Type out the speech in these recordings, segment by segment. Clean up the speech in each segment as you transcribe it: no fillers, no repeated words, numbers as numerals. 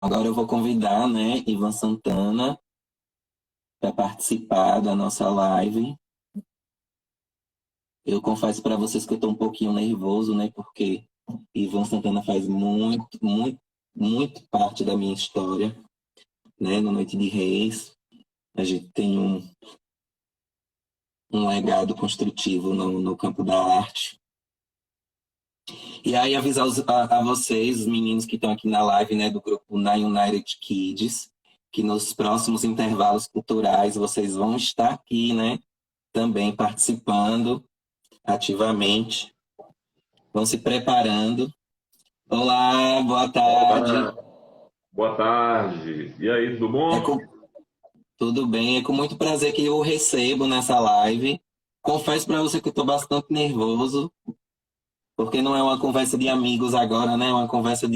Agora eu vou convidar, né, Ivan Santana para participar da nossa live. Eu confesso para vocês que eu estou um pouquinho nervoso, né, porque Ivan Santana faz muito parte da minha história, né, no Noite de Reis. A gente tem um legado construtivo no campo da arte. E aí avisar a vocês, os meninos que estão aqui na live, né, do grupo Nine United Kids, que nos próximos intervalos culturais vocês vão estar aqui, né, também participando ativamente. Vão se preparando. Olá, boa tarde. Olá, boa tarde. E aí, tudo É bom? com, tudo bem? É com muito prazer que eu recebo nessa live. Confesso para você que eu estou bastante nervoso, porque não é uma conversa de amigos agora, né? É uma conversa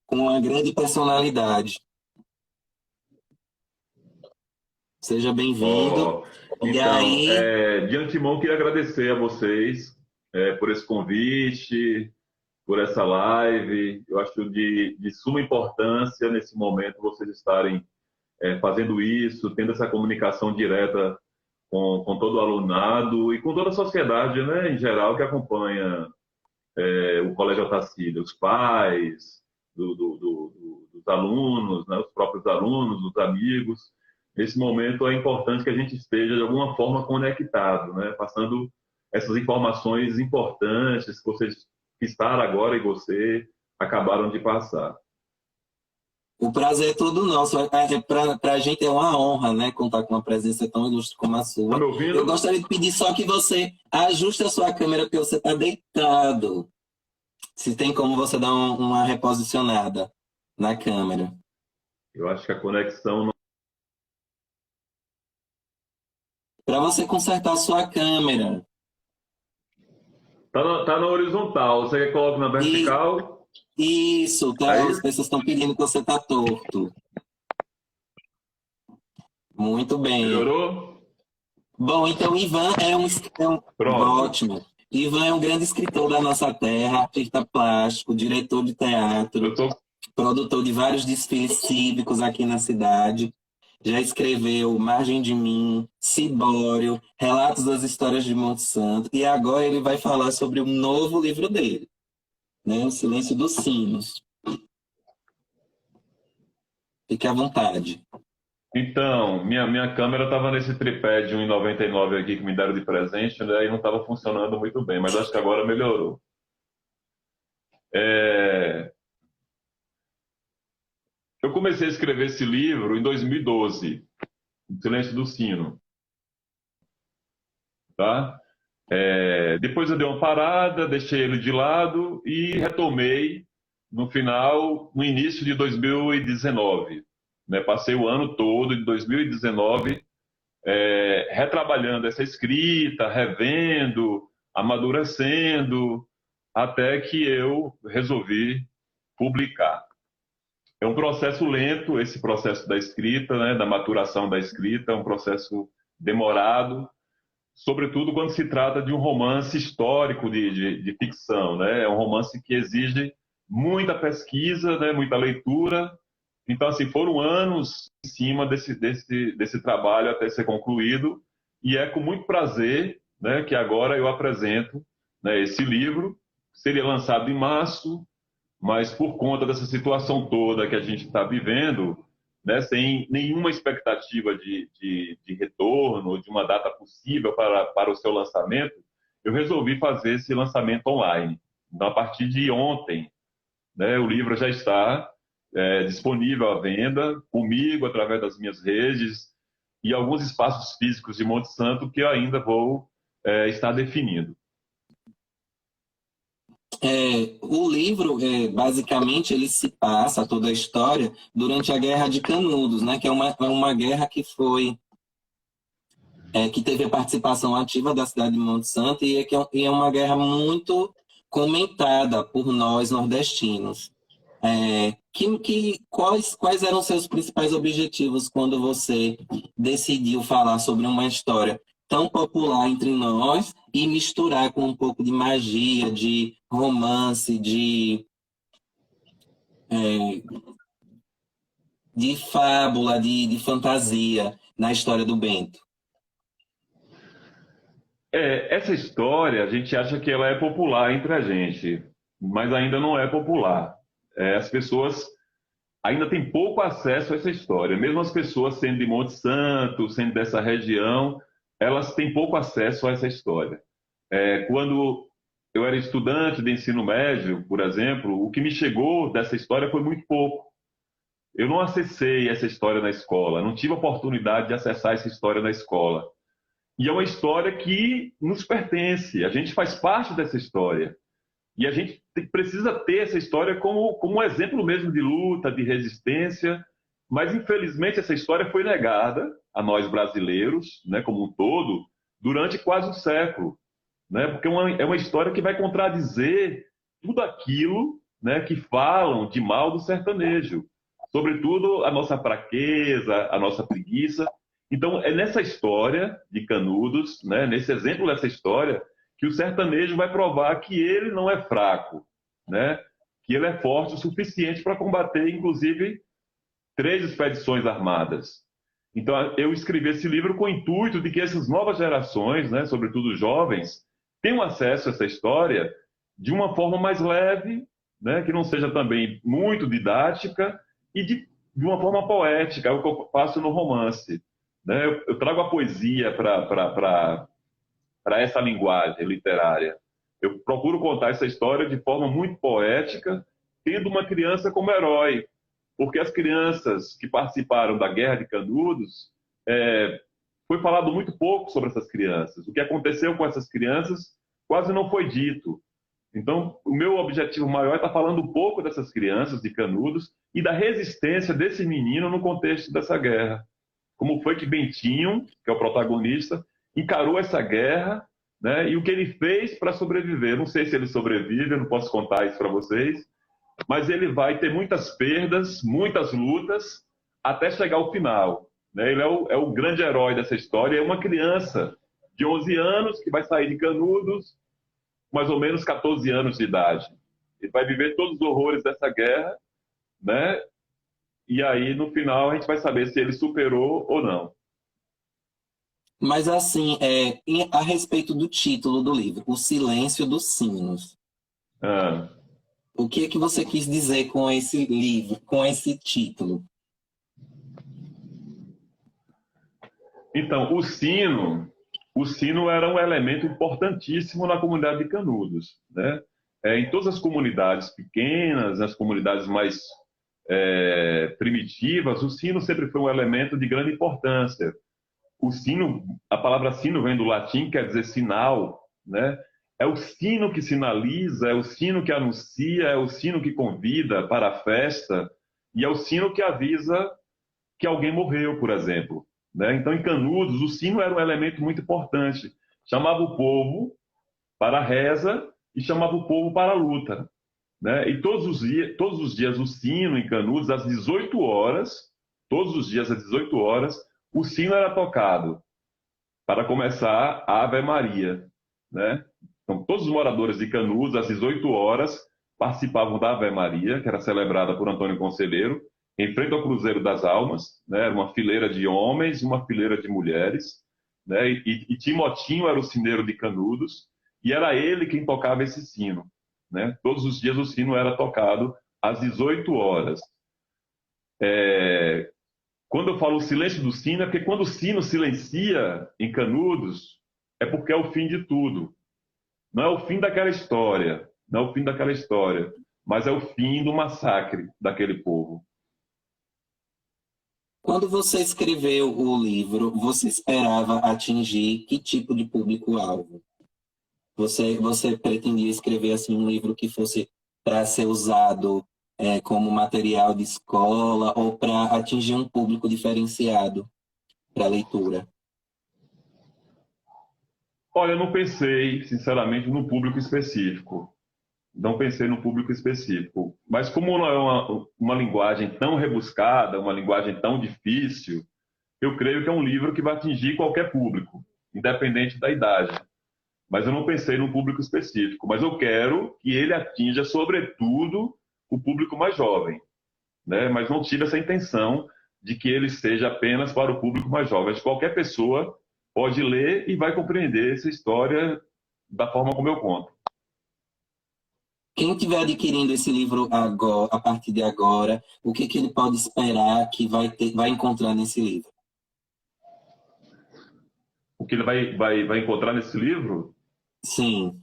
com uma grande personalidade. Seja bem-vindo. Ó, E então, aí, de antemão, queria agradecer a vocês por esse convite, por essa live. Eu acho de suma importância nesse momento vocês estarem fazendo isso, tendo essa comunicação direta com todo o alunado e com toda a sociedade, né, em geral, que acompanha o Colégio Otacílio, os pais dos alunos, né, os próprios alunos, os amigos. Nesse momento é importante que a gente esteja de alguma forma conectado, né, passando essas informações importantes que vocês que estão agora e você acabaram de passar. o prazer é todo nosso. Para a gente é uma honra, né, contar com uma presença tão ilustre como a Tá me sua. Eu ouvindo? gostaria de pedir só que você ajuste a sua câmera, porque você está deitado. Se tem como você dar uma reposicionada na câmera. Eu acho que a conexão não... Para você consertar a sua câmera. tá na horizontal. Você quer que coloque na E vertical? isso, tá? Aí, As pessoas estão pedindo que você tá torto. Muito bem. melhorou? Bom, então Ivan Pronto. ótimo. Ivan é um grande escritor da nossa terra, artista plástico, diretor de teatro, Eu tô produtor de vários desfiles cívicos aqui na cidade. Já escreveu Margem de Mim, Cibório, Relatos das Histórias de Monte Santo. E agora ele vai falar sobre um novo livro dele, né? O Silêncio dos Sinos. Fique à vontade. Então, minha câmera estava nesse tripé de 1,99 aqui que me deram de presente, né? E não estava funcionando muito bem, mas acho que agora melhorou. É, eu comecei a escrever esse livro em 2012, O Silêncio do Sino, tá? Depois eu dei uma parada, deixei ele de lado e retomei no início de 2019. Né? Passei o ano todo de 2019 retrabalhando essa escrita, revendo, amadurecendo, até que eu resolvi publicar. É um processo lento, esse processo da escrita, né, da maturação da escrita, é um processo demorado, sobretudo quando se trata de um romance histórico de ficção. Né? É um romance que exige muita pesquisa, né, muita leitura. Então, assim, foram anos em cima desse trabalho até ser concluído, e é com muito prazer, né, que agora eu apresento, né, esse livro. Seria lançado em março, mas por conta dessa situação toda que a gente está vivendo, né, sem nenhuma expectativa de retorno, de uma data possível para o seu lançamento, eu resolvi fazer esse lançamento online. Então, a partir de ontem, né, o livro já está disponível à venda comigo, através das minhas redes e alguns espaços físicos de Monte Santo que eu ainda vou estar definindo. O livro, basicamente, ele se passa toda a história durante a Guerra de Canudos, né? Que é uma guerra que teve a participação ativa da cidade de Monte Santo e é uma guerra muito comentada por nós nordestinos. Quais eram seus principais objetivos quando você decidiu falar sobre uma história tão popular entre nós e misturar com um pouco de magia, de romance, de de fábula, de fantasia na história do Bento? Essa história, a gente acha que ela é popular entre a gente, mas ainda não é popular. As pessoas ainda têm pouco acesso a essa história. Mesmo as pessoas sendo de Monte Santo, sendo dessa região, elas têm pouco acesso a essa história. Quando eu era estudante de ensino médio, por exemplo, o que me chegou dessa história foi muito pouco. Eu não acessei essa história na escola, não tive a oportunidade de acessar essa história na escola. E é uma história que nos pertence, a gente faz parte dessa história. E a gente precisa ter essa história como um exemplo mesmo de luta, de resistência. Mas, infelizmente, essa história foi negada a nós brasileiros, né, como um todo, durante quase um século. Né, porque é uma história que vai contradizer tudo aquilo, né, que falam de mal do sertanejo. Sobretudo a nossa fraqueza, a nossa preguiça. Então, é nessa história de Canudos, né, nesse exemplo dessa história, que o sertanejo vai provar que ele não é fraco, né, que ele é forte o suficiente para combater, inclusive, 3 expedições armadas. Então, eu escrevi esse livro com o intuito de que essas novas gerações, né, sobretudo jovens, tenham acesso a essa história de uma forma mais leve, né, que não seja também muito didática e de uma forma poética, é o que eu faço no romance. Né? Eu trago a poesia para essa linguagem literária. Eu procuro contar essa história de forma muito poética, tendo uma criança como herói, porque as crianças que participaram da Guerra de Canudos, foi falado muito pouco sobre essas crianças. O que aconteceu com essas crianças quase não foi dito. Então, o meu objetivo maior é estar falando um pouco dessas crianças de Canudos e da resistência desse menino no contexto dessa guerra. Como foi que Bentinho, que é o protagonista, encarou essa guerra, né, e o que ele fez para sobreviver. Não sei se ele sobrevive, eu não posso contar isso para vocês, mas ele vai ter muitas perdas, muitas lutas, até chegar ao final. Né? Ele é o grande herói dessa história. É uma criança de 11 anos que vai sair de Canudos, mais ou menos 14 anos de idade. Ele vai viver todos os horrores dessa guerra, né? E aí, no final, a gente vai saber se ele superou ou não. Mas assim, a respeito do título do livro, O Silêncio dos Sinos. Ah, O que é que você quis dizer com esse livro, com esse título? então, o sino era um elemento importantíssimo na comunidade de Canudos, né? Em todas as comunidades pequenas, nas comunidades mais primitivas, o sino sempre foi um elemento de grande importância. O sino, a palavra sino vem do latim, quer dizer sinal, né? É o sino que sinaliza, é o sino que anuncia, é o sino que convida para a festa, e é o sino que avisa que alguém morreu, por exemplo. Né? Então, em Canudos, o sino era um elemento muito importante. Chamava o povo para a reza e chamava o povo para a luta. Né? E todos os dias o sino em Canudos, às 18 horas, todos os dias às 18 horas, o sino era tocado para começar a Ave Maria. Né? Então, todos os moradores de Canudos, às 18 horas, participavam da Ave Maria, que era celebrada por Antônio Conselheiro, em frente ao Cruzeiro das Almas, né? Era uma fileira de homens e uma fileira de mulheres. Né? E Timotinho era o sineiro de Canudos, e era ele quem tocava esse sino. Né? Todos os dias o sino era tocado às 18 horas. Quando eu falo o silêncio do sino, é porque quando o sino silencia em Canudos, é porque é o fim de tudo. Não é o fim daquela história, não é o fim daquela história, mas é o fim do massacre daquele povo. Quando você escreveu o livro, você esperava atingir que tipo de público-alvo? Você pretendia escrever assim um livro que fosse para ser usado como material de escola ou para atingir um público diferenciado para leitura? Olha, eu não pensei, sinceramente, no público específico. Não pensei no público específico. Mas como não é uma linguagem tão rebuscada, uma linguagem tão difícil, eu creio que é um livro que vai atingir qualquer público, independente da idade. Mas eu não pensei num público específico. Mas eu quero que ele atinja, sobretudo, o público mais jovem. né? Mas não tive essa intenção de que ele seja apenas para o público mais jovem. Acho que qualquer pessoa pode ler e vai compreender essa história da forma como eu conto. Quem estiver adquirindo esse livro agora, a partir de agora, o que ele pode esperar que vai encontrar nesse livro? O que ele vai encontrar nesse livro? Sim.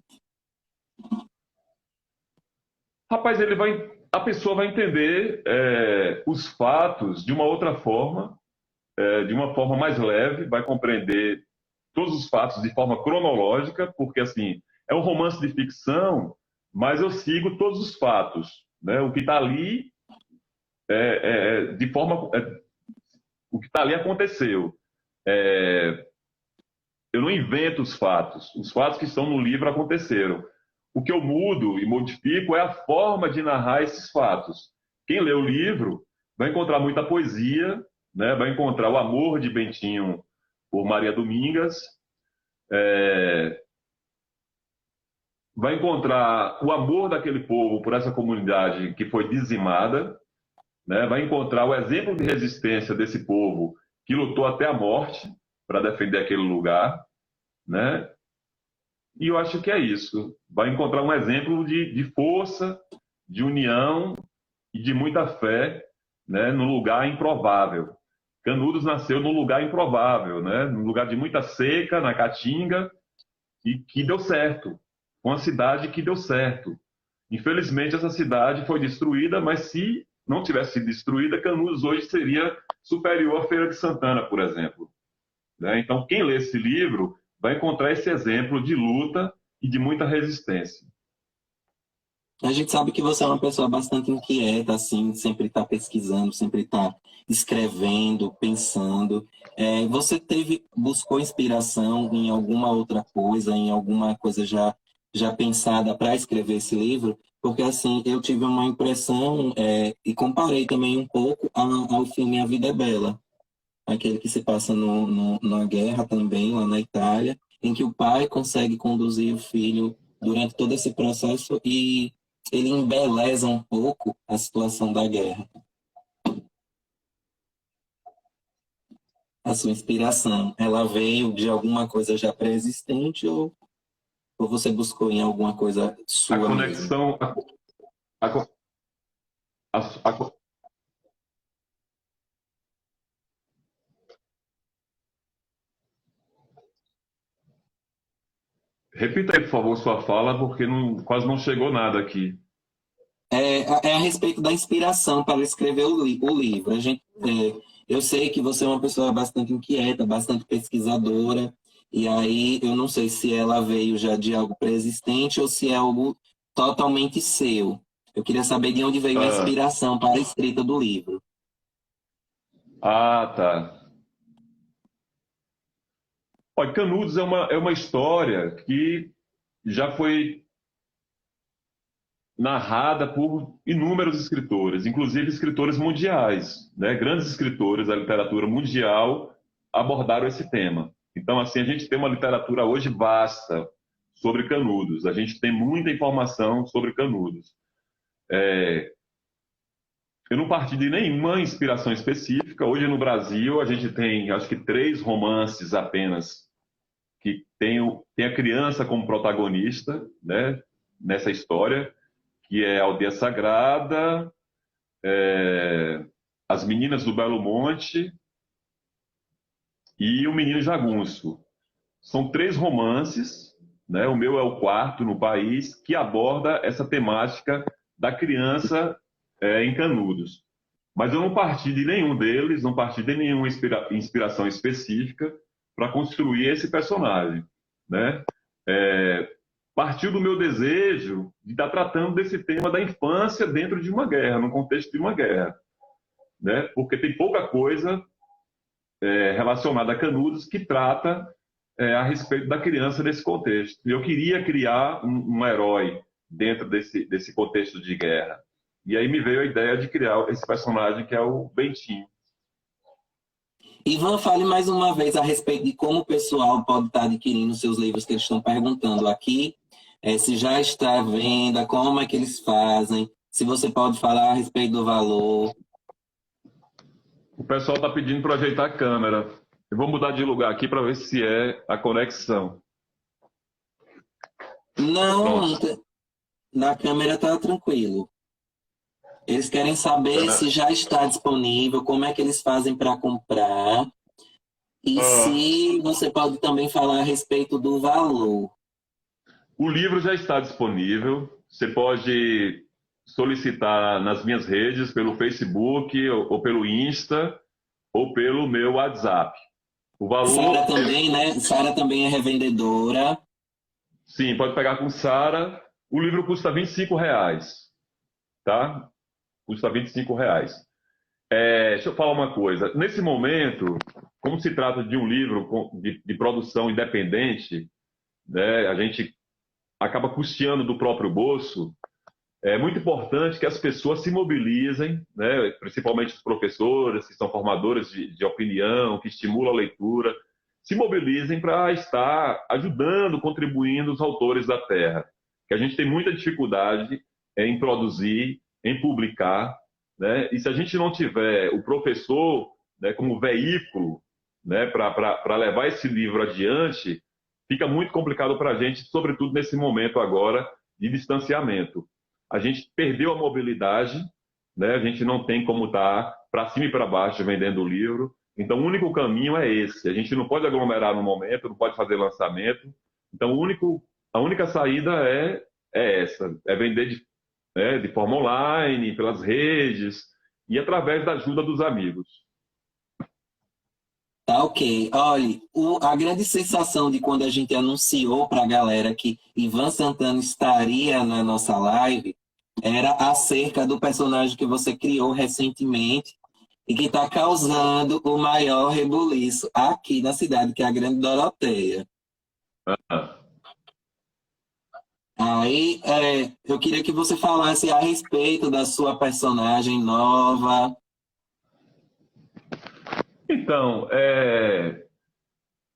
Rapaz, a pessoa vai entender os fatos de uma outra forma, de uma forma mais leve, vai compreender todos os fatos de forma cronológica, porque assim é um romance de ficção, mas eu sigo todos os fatos, né? O que está ali de forma, o que está ali aconteceu. Eu não invento os fatos que estão no livro aconteceram. O que eu mudo e modifico é a forma de narrar esses fatos. Quem lê o livro vai encontrar muita poesia, né? Vai encontrar o amor de Bentinho por Maria Domingas, vai encontrar o amor daquele povo por essa comunidade que foi dizimada, né? Vai encontrar o exemplo de resistência desse povo que lutou até a morte para defender aquele lugar, né? E eu acho que é isso. Vai encontrar um exemplo de força, de união e de muita fé, né? No lugar improvável. Canudos nasceu num lugar improvável, né? Num lugar de muita seca, na Caatinga, e que deu certo. Uma cidade que deu certo. Infelizmente, essa cidade foi destruída, mas se não tivesse sido destruída, Canudos hoje seria superior à Feira de Santana, por exemplo, né? Então, quem lê esse livro vai encontrar esse exemplo de luta e de muita resistência. A gente sabe que você é uma pessoa bastante inquieta, assim, sempre está pesquisando, sempre está escrevendo, pensando. Você buscou inspiração em alguma outra coisa, em alguma coisa já pensada para escrever esse livro? Porque, assim, eu tive uma impressão, e comparei também um pouco ao filme A Vida é Bela, aquele que se passa na guerra também, lá na Itália, em que o pai consegue conduzir o filho durante todo esse processo e ele embeleza um pouco a situação da guerra. A sua inspiração, ela veio de alguma coisa já pré-existente ou você buscou em alguma coisa A sua mesmo? conexão, a, a, repita aí, por favor, sua fala, porque quase não chegou nada aqui. É a respeito da inspiração para escrever o livro. Eu sei que você é uma pessoa bastante inquieta, bastante pesquisadora, e aí eu não sei se ela veio já de algo pré-existente ou se é algo totalmente seu. Eu queria saber de onde veio a Ah, inspiração para a escrita do livro. tá. Olha, Canudos é uma história que já foi narrada por inúmeros escritores, inclusive escritores mundiais, né? Grandes escritores da literatura mundial abordaram esse tema. Então, assim, a gente tem uma literatura hoje vasta sobre Canudos, a gente tem muita informação sobre Canudos. Eu não parti de nenhuma inspiração específica. Hoje no Brasil a gente tem, acho que 3 romances apenas que tem a criança como protagonista, né, nessa história, que é Aldeia Sagrada, As Meninas do Belo Monte e O Menino Jagunço. São 3 romances, né? O meu é o quarto no país, que aborda essa temática da criança em Canudos. Mas eu não parti de nenhum deles, não parti de nenhuma inspiração específica para construir esse personagem, né? Partiu do meu desejo de estar tratando desse tema da infância dentro de uma guerra, no contexto de uma guerra, né? Porque tem pouca coisa relacionada a Canudos que trata a respeito da criança nesse contexto. Eu queria criar um herói dentro desse contexto de guerra. E aí me veio a ideia de criar esse personagem que é o Bentinho. Ivan, fale mais uma vez a respeito de como o pessoal pode estar adquirindo seus livros que eles estão perguntando aqui, se já está à venda, como é que eles fazem, se você pode falar a respeito do valor. pessoal está pedindo para ajeitar a câmera. Eu vou mudar de lugar aqui para ver se é a conexão. Não, Pronto. na câmera tá tranquilo. Eles querem saber se já está disponível, como é que eles fazem para comprar e Ah, se você pode também falar a respeito do valor. o livro já está disponível. Você pode solicitar nas minhas redes, pelo Facebook, ou pelo Insta, ou pelo meu WhatsApp. O Sara valor é, também, né? Sara também é revendedora. sim, pode pegar com Sara. O livro custa R$ 25, tá? Custa R$ 25. Deixa eu falar uma coisa. Nesse momento, como se trata de um livro de produção independente, né, a gente acaba custeando do próprio bolso. É muito importante que as pessoas se mobilizem, né, principalmente os professores, que são formadores de opinião, que estimulam a leitura, se mobilizem para estar ajudando, contribuindo os autores da terra. Que a gente tem muita dificuldade em produzir, em publicar, né, e se a gente não tiver o professor, né, como veículo, né, para levar esse livro adiante, fica muito complicado para a gente, sobretudo nesse momento agora de distanciamento. A gente perdeu a mobilidade, né? A gente não tem como estar para cima e para baixo vendendo o livro. Então, o único caminho é esse. A gente não pode aglomerar no momento, não pode fazer lançamento. Então, a única saída é essa: é vender de forma online, pelas redes e através da ajuda dos amigos. Tá ok. Olha, a grande sensação de quando a gente anunciou para a galera que Ivan Santana estaria na nossa live era acerca do personagem que você criou recentemente e que está causando o maior rebuliço aqui na cidade, que é a Grande Doroteia. Ah, Aí, eu queria que você falasse a respeito da sua personagem nova. então,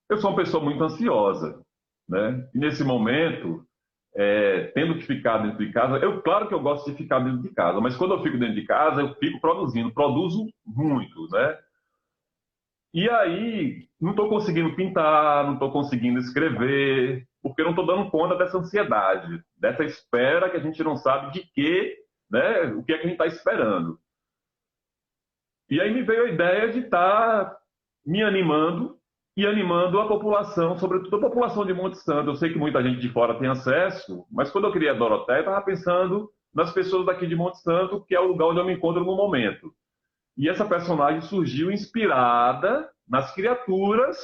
eu sou uma pessoa muito ansiosa, né? E nesse momento, tendo que ficar dentro de casa, claro que eu gosto de ficar dentro de casa, mas quando eu fico dentro de casa, eu fico produzindo, produzo muito, né? E aí, não estou conseguindo pintar, não estou conseguindo escrever, porque eu não estou dando conta dessa ansiedade, dessa espera que a gente não sabe de quê, né? O que é que a gente está esperando. E aí me veio a ideia de estar me animando e animando a população, sobretudo a população de Monte Santo. Eu sei que muita gente de fora tem acesso, mas quando eu criei a Doroteia, eu estava pensando nas pessoas daqui de Monte Santo, que é o lugar onde eu me encontro no momento. E essa personagem surgiu inspirada nas criaturas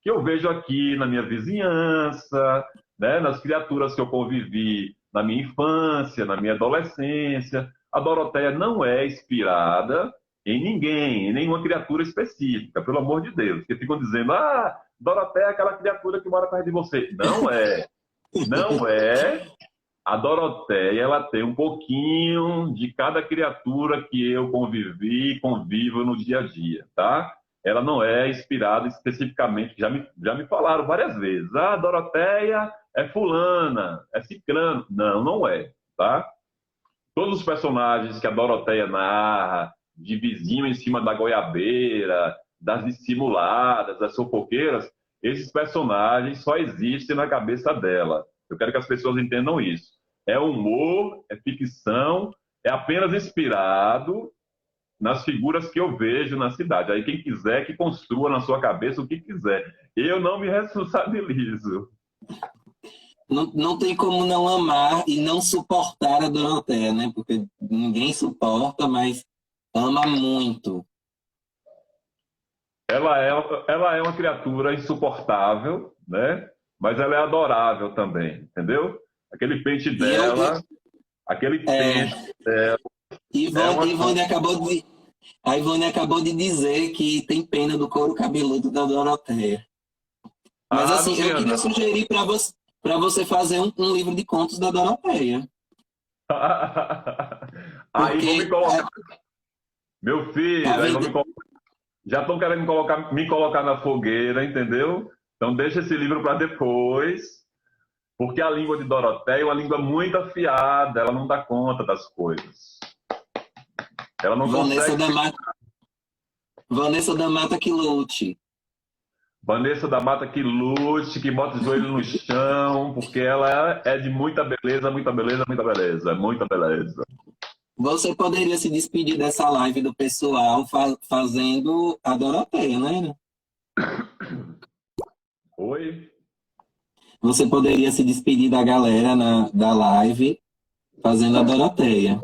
que eu vejo aqui na minha vizinhança, né? Nas criaturas que eu convivi na minha infância, na minha adolescência. A Doroteia não é inspirada em ninguém, em nenhuma criatura específica, pelo amor de Deus. Que ficam dizendo, Doroteia é aquela criatura que mora perto de você. Não é. Não é. A Doroteia, ela tem um pouquinho de cada criatura que eu convivi e convivo no dia a dia, tá? Ela não é inspirada especificamente, já me falaram várias vezes. A Doroteia é fulana, é ciclano. Não, não é, tá? Todos os personagens que a Doroteia narra, de vizinho em cima da goiabeira, das dissimuladas, das fofoqueiras, esses personagens só existem na cabeça dela. Eu quero que as pessoas entendam isso. É humor, é ficção, é apenas inspirado nas figuras que eu vejo na cidade. Aí quem quiser que construa na sua cabeça o que quiser. Eu não me responsabilizo. Não, não tem como não amar e não suportar a Doroteia, né? Porque ninguém suporta, mas ama muito. Ela é uma criatura insuportável, né? Mas ela é adorável também, entendeu? Aquele pente E eu, dela, aquele é, tempo dela, é uma coisa. A Ivone acabou de dizer que tem pena do couro cabeludo da Doroteia. Mas Ah, não assim, eu tenha queria não. sugerir para você fazer um livro de contos da Doroteia. Aí vão me Porque colocar, meu tá filho, aí vão vendo? já estão querendo me colocar na fogueira, entendeu? Então deixa esse livro para depois, porque a língua de Doroteia é uma língua muito afiada, ela não dá conta das coisas. Ela não Vanessa consegue. da, Ma- Vanessa da Mata que lute. Vanessa da Mata que lute, que bota o joelho no chão, porque ela é de muita beleza, muita beleza, muita beleza, muita beleza. Você poderia se despedir dessa live do pessoal fazendo a Doroteia, né? Oi? Você poderia se despedir da galera da live fazendo a Doroteia.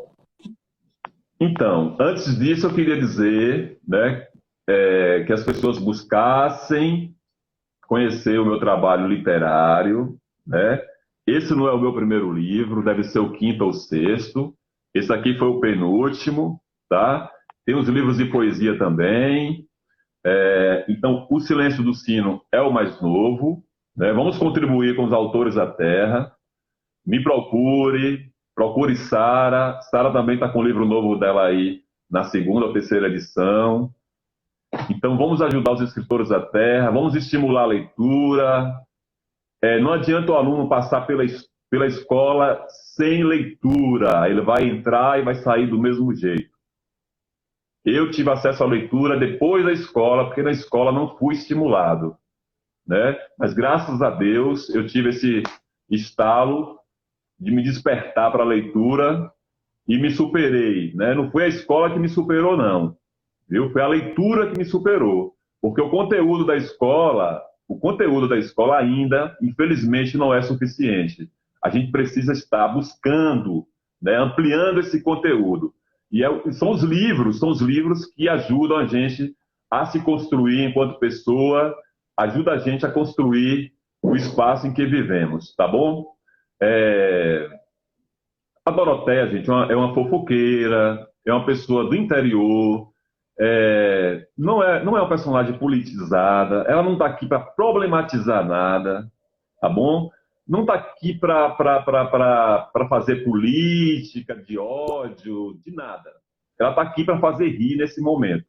Então, antes disso eu queria dizer, né, que as pessoas buscassem conhecer o meu trabalho literário, né? Esse não é o meu primeiro livro, deve ser o quinto ou sexto. Esse aqui foi o penúltimo, tá? Tem os livros de poesia também. Então, O Silêncio do Sino é o mais novo, né? Vamos contribuir com os autores da terra. Me procure Sara. Sara também está com o livro novo dela aí na segunda ou terceira edição. Então, vamos ajudar os escritores da terra, vamos estimular a leitura. Não adianta o aluno passar pela escola sem leitura, ele vai entrar e vai sair do mesmo jeito. Eu tive acesso à leitura depois da escola, porque na escola não fui estimulado, né? Mas graças a Deus eu tive esse estalo de me despertar para a leitura e me superei, né? Não foi a escola que me superou, não, viu? Foi a leitura que me superou, porque o conteúdo da escola ainda, infelizmente, não é suficiente. A gente precisa estar buscando, né, ampliando esse conteúdo. E são os livros que ajudam a gente a se construir enquanto pessoa, ajuda a gente a construir o espaço em que vivemos, tá bom? A Doroteia, gente, é uma fofoqueira, é uma pessoa do interior, não é uma personagem politizada, ela não está aqui para problematizar nada, tá bom? Não está aqui para fazer política de ódio, de nada. Ela está aqui para fazer rir nesse momento.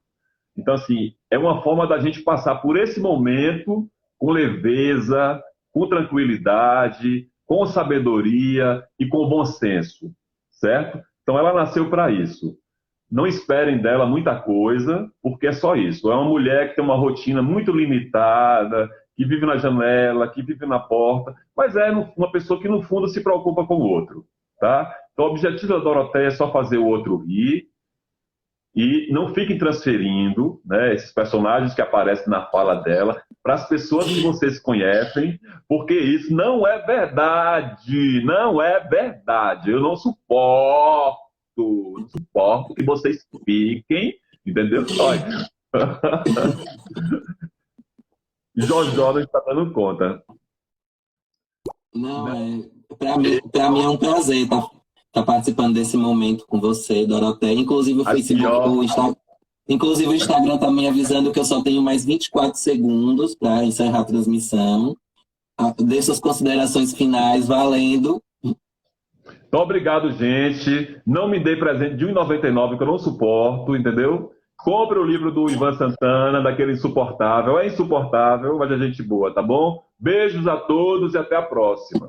Então, assim, é uma forma da gente passar por esse momento com leveza, com tranquilidade, com sabedoria e com bom senso, certo? Então, ela nasceu para isso. Não esperem dela muita coisa, porque é só isso. É uma mulher que tem uma rotina muito limitada, que vive na janela, que vive na porta, mas é uma pessoa que, no fundo, se preocupa com o outro, tá? Então, o objetivo da Doroteia é só fazer o outro rir, e não fiquem transferindo, né, esses personagens que aparecem na fala dela para as pessoas que vocês conhecem, porque isso não é verdade. Não é verdade. Eu não suporto que vocês fiquem, entendeu? Olha. Jorge Jordan está dando conta. Não, para mim é um prazer estar participando desse momento com você, Doroteia. Inclusive o Instagram está me avisando que eu só tenho mais 24 segundos para encerrar a transmissão. Dê suas considerações finais, valendo. Então, obrigado, gente. Não me dê presente de R$1,99, que eu não suporto, entendeu? Compre o livro do Ivan Santana, daquele insuportável. É insuportável, mas é gente boa, tá bom? Beijos a todos e até a próxima.